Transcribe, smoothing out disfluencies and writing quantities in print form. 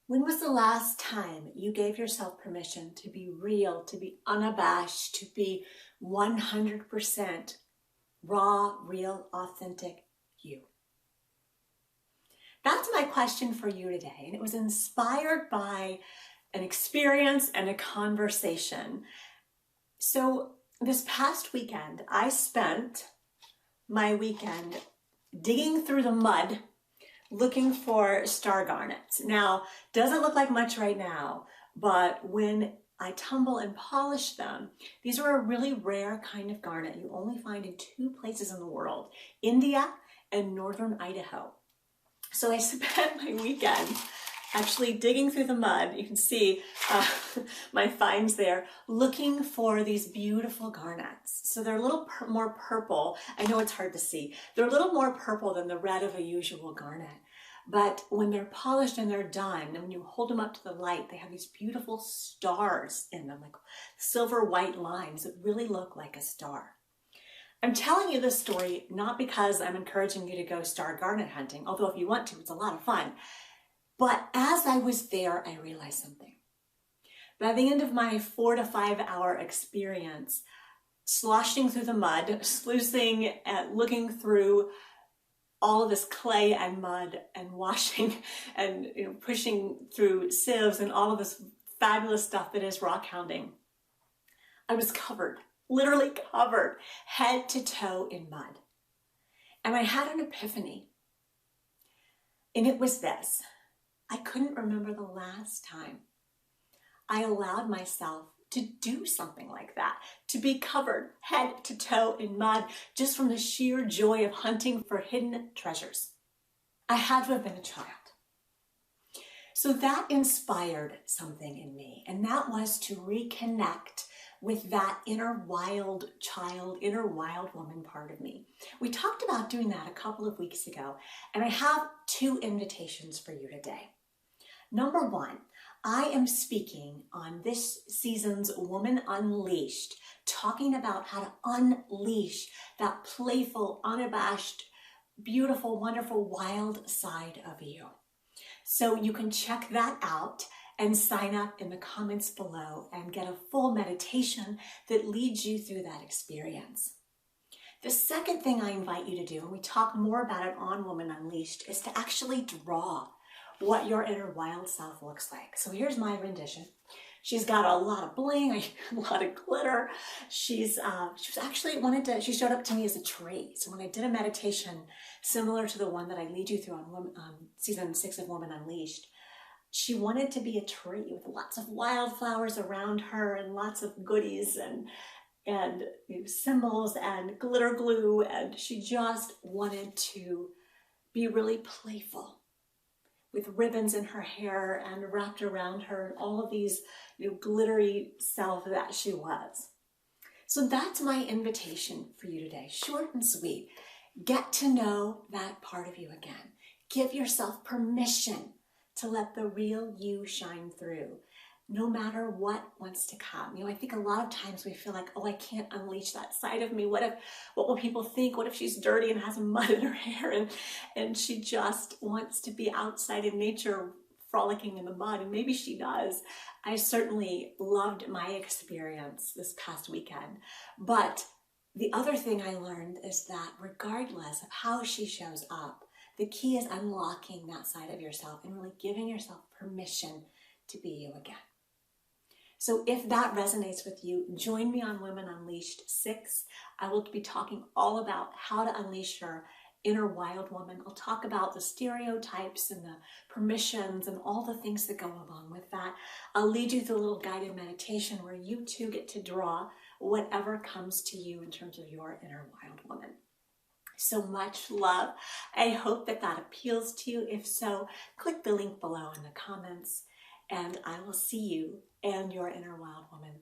When was the last time you gave yourself permission to be real, to be unabashed, to be 100% raw, real, authentic you? That's my question for you today. And it was inspired by an experience and a conversation. So this past weekend, I spent my weekend digging through the mud looking for star garnets. Now, doesn't look like much right now, but when I tumble and polish them, these are a really rare kind of garnet you only find in two places in the world, India and northern Idaho. So I spent my weekend actually digging through the mud. You can see my finds there, looking for these beautiful garnets. So they're a little more purple. I know it's hard to see. They're a little more purple than the red of a usual garnet. But when they're polished and they're done, and when you hold them up to the light, they have these beautiful stars in them, like silver white lines that really look like a star. I'm telling you this story not because I'm encouraging you to go star garnet hunting, although if you want to, it's a lot of fun. But as I was there, I realized something. By the end of my 4 to 5 hour experience, sloshing through the mud, sluicing and looking through all of this clay and mud and washing and pushing through sieves and all of this fabulous stuff that is rock hounding, I was covered, literally covered, head to toe in mud. And I had an epiphany. And it was this. I couldn't remember the last time I allowed myself to do something like that, to be covered head to toe in mud, just from the sheer joy of hunting for hidden treasures. I had to have been a child. So that inspired something in me, and that was to reconnect with that inner wild child, inner wild woman part of me. We talked about doing that a couple of weeks ago, and I have 2 invitations for you today. Number 1, I am speaking on this season's Woman Unleashed, talking about how to unleash that playful, unabashed, beautiful, wonderful, wild side of you. So you can check that out and sign up in the comments below and get a full meditation that leads you through that experience. The second thing I invite you to do, and we talk more about it on Woman Unleashed, is to actually draw what your inner wild self looks like. So here's my rendition. She's got a lot of bling, a lot of glitter. She showed up to me as a tree. So when I did a meditation similar to the one that I lead you through on season 6 of Woman Unleashed, she wanted to be a tree with lots of wildflowers around her and lots of goodies and symbols and glitter glue. And she just wanted to be really playful, with ribbons in her hair and wrapped around her, and all of these glittery self that she was. So that's my invitation for you today, short and sweet. Get to know that part of you again. Give yourself permission to let the real you shine through, no matter what wants to come. I think a lot of times we feel like, oh, I can't unleash that side of me. What will people think? What if she's dirty and has mud in her hair and she just wants to be outside in nature, frolicking in the mud? And maybe she does. I certainly loved my experience this past weekend. But the other thing I learned is that regardless of how she shows up, the key is unlocking that side of yourself and really giving yourself permission to be you again. So if that resonates with you, join me on Women Unleashed 6. I will be talking all about how to unleash your inner wild woman. I'll talk about the stereotypes and the permissions and all the things that go along with that. I'll lead you through a little guided meditation where you too get to draw whatever comes to you in terms of your inner wild woman. So much love. I hope that appeals to you. If so, click the link below in the comments, and I will see you and your inner wild woman